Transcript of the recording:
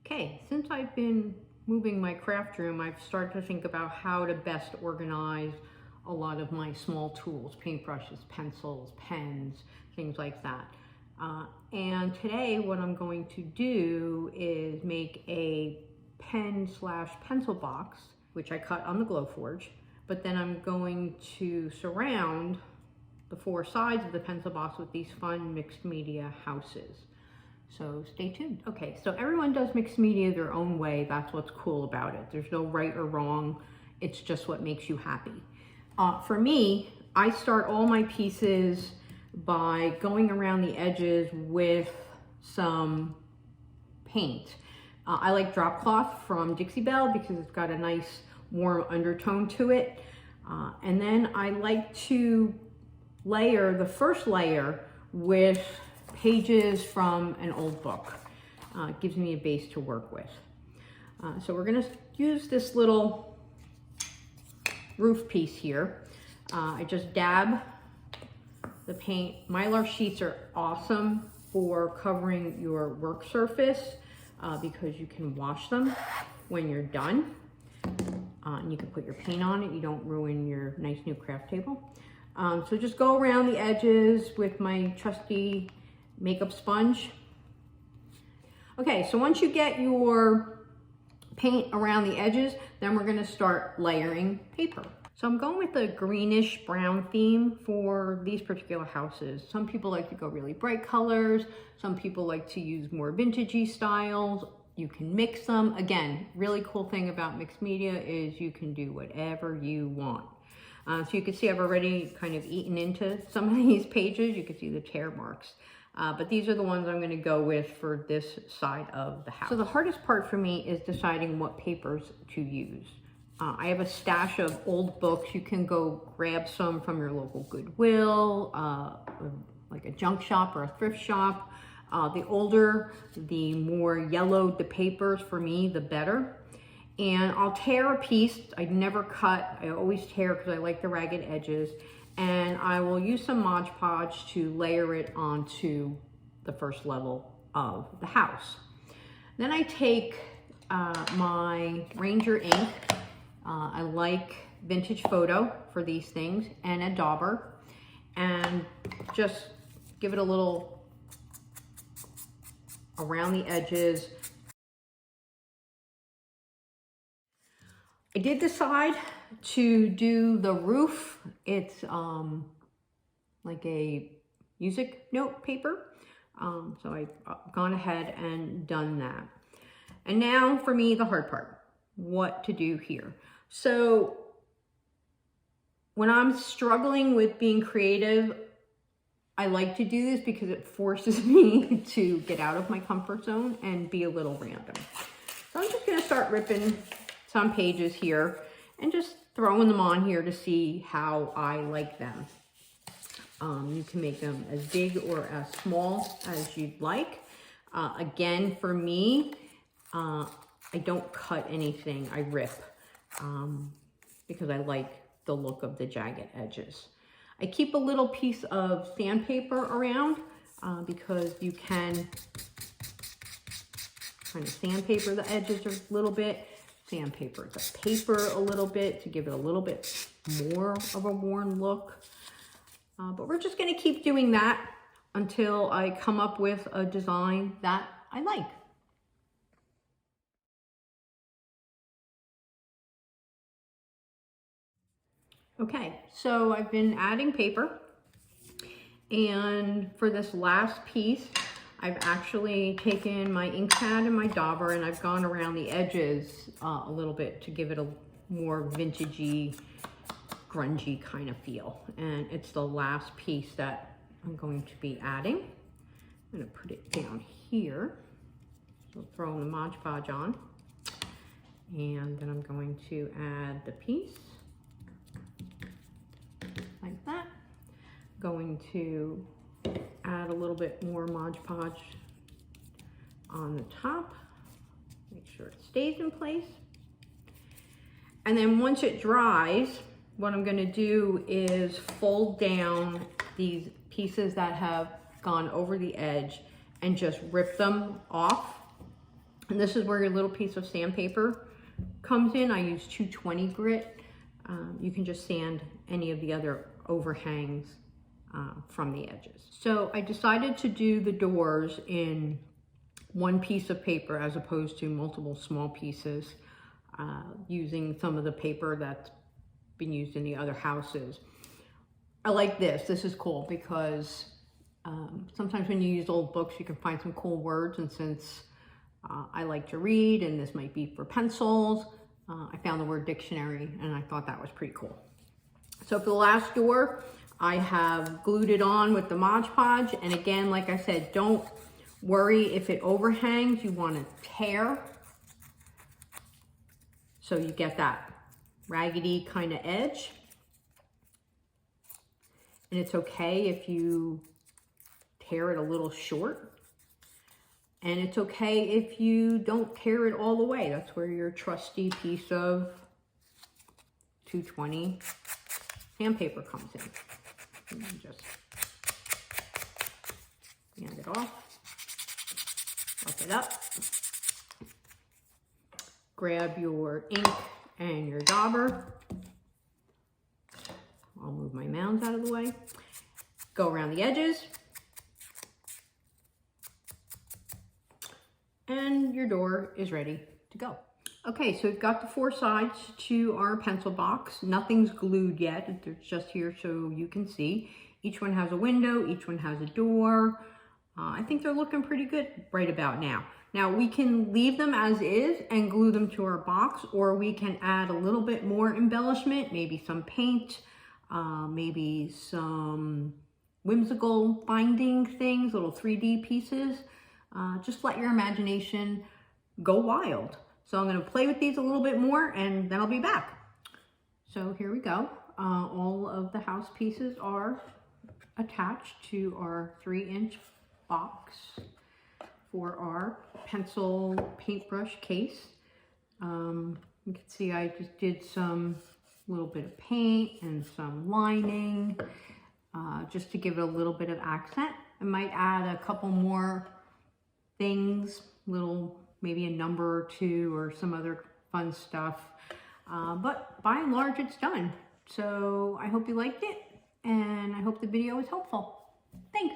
Okay, since I've been moving my craft room, I've started to think about how to best organize a lot of my small tools, paintbrushes, pencils, pens, things like that. And today what I'm going to do is make a pen/pencil box, which I cut on the Glowforge, but then I'm going to surround the four sides of the pencil box with these fun mixed media houses. So stay tuned. Okay, so everyone does mixed media their own way. That's what's cool about it. There's no right or wrong. It's just what makes you happy. For me, I start all my pieces by going around the edges with some paint. I like drop cloth from Dixie Belle because it's got a nice warm undertone to it. And then I like to layer the first layer with pages from an old book. It gives me a base to work with. So we're gonna use this little roof piece here. I just dab the paint. Mylar sheets are awesome for covering your work surface because you can wash them when you're done. And you can put your paint on it. You don't ruin your nice new craft table. So just go around the edges with my trusty makeup sponge. Okay, so once you get your paint around the edges, then we're gonna start layering paper. So I'm going with a greenish brown theme for these particular houses. Some people like to go really bright colors. Some people like to use more vintagey styles. You can mix them. Again, really cool thing about mixed media is you can do whatever you want. So you can see I've already kind of eaten into some of these pages. You can see the tear marks. But these are the ones I'm going to go with for this side of the house. So the hardest part for me is deciding what papers to use. I have a stash of old books. You can go grab some from your local Goodwill, like a junk shop or a thrift shop. The older, the more yellowed the papers for me, the better. And I'll tear a piece. I never cut. I always tear because I like the ragged edges. And I will use some Mod Podge to layer it onto the first level of the house. Then I take my Ranger ink. I like Vintage Photo for these things, and a dauber, and just give it a little around the edges. I did decide to do the roof. It's like a music note paper. So I've gone ahead and done that. And now for me, the hard part, what to do here. So when I'm struggling with being creative, I like to do this because it forces me to get out of my comfort zone and be a little random. So I'm just gonna start ripping some pages here and just throwing them on here to see how I like them. You can make them as big or as small as you'd like. Again, for me, I don't cut anything, I rip because I like the look of the jagged edges. I keep a little piece of sandpaper around because you can kind of sandpaper the edges a little bit, sandpaper the paper a little bit to give it a little bit more of a worn look. But we're just gonna keep doing that until I come up with a design that I like. Okay, so I've been adding paper, and for this last piece, I've actually taken my ink pad and my dauber and I've gone around the edges a little bit to give it a more vintagey, grungy kind of feel. And it's the last piece that I'm going to be adding. I'm gonna put it down here. So throwing the Mod Podge on. And then I'm going to add the piece. Like that. Going to add a little bit more Mod Podge on the top. Make sure it stays in place. And then once it dries, what I'm gonna do is fold down these pieces that have gone over the edge and just rip them off And this is where your little piece of sandpaper comes in. I use 220 grit. You can just sand any of the other overhangs from the edges. So I decided to do the doors in one piece of paper as opposed to multiple small pieces, using some of the paper that's been used in the other houses. I like this. This is cool because sometimes when you use old books, you can find some cool words. And since I like to read, and this might be for pencils, I found the word dictionary, and I thought that was pretty cool. So for the last door, I have glued it on with the Mod Podge. And again, like I said, don't worry if it overhangs. You want to tear so you get that raggedy kind of edge. And it's okay if you tear it a little short. And it's okay if you don't tear it all the way. That's where your trusty piece of 220 sandpaper comes in. And just hand it off, rough it up. Grab your ink and your dauber. I'll move my mounds out of the way. Go around the edges. And your door is ready to go. Okay, so we've got the 4 sides to our pencil box. Nothing's glued yet. It's just here so you can see. Each one has a window. Each one has a door. I think they're looking pretty good right about now. Now we can leave them as is and glue them to our box, or we can add a little bit more embellishment, maybe some paint, maybe some whimsical binding things, little 3D pieces. Just let your imagination go wild. So I'm going to play with these a little bit more and then I'll be back. So here we go. All of the house pieces are attached to our 3-inch box for our pencil paintbrush case. You can see I just did some little bit of paint and some lining just to give it a little bit of accent. I might add a couple more things, maybe a number or 2 or some other fun stuff. But by and large, it's done. So I hope you liked it, and I hope the video was helpful. Thanks.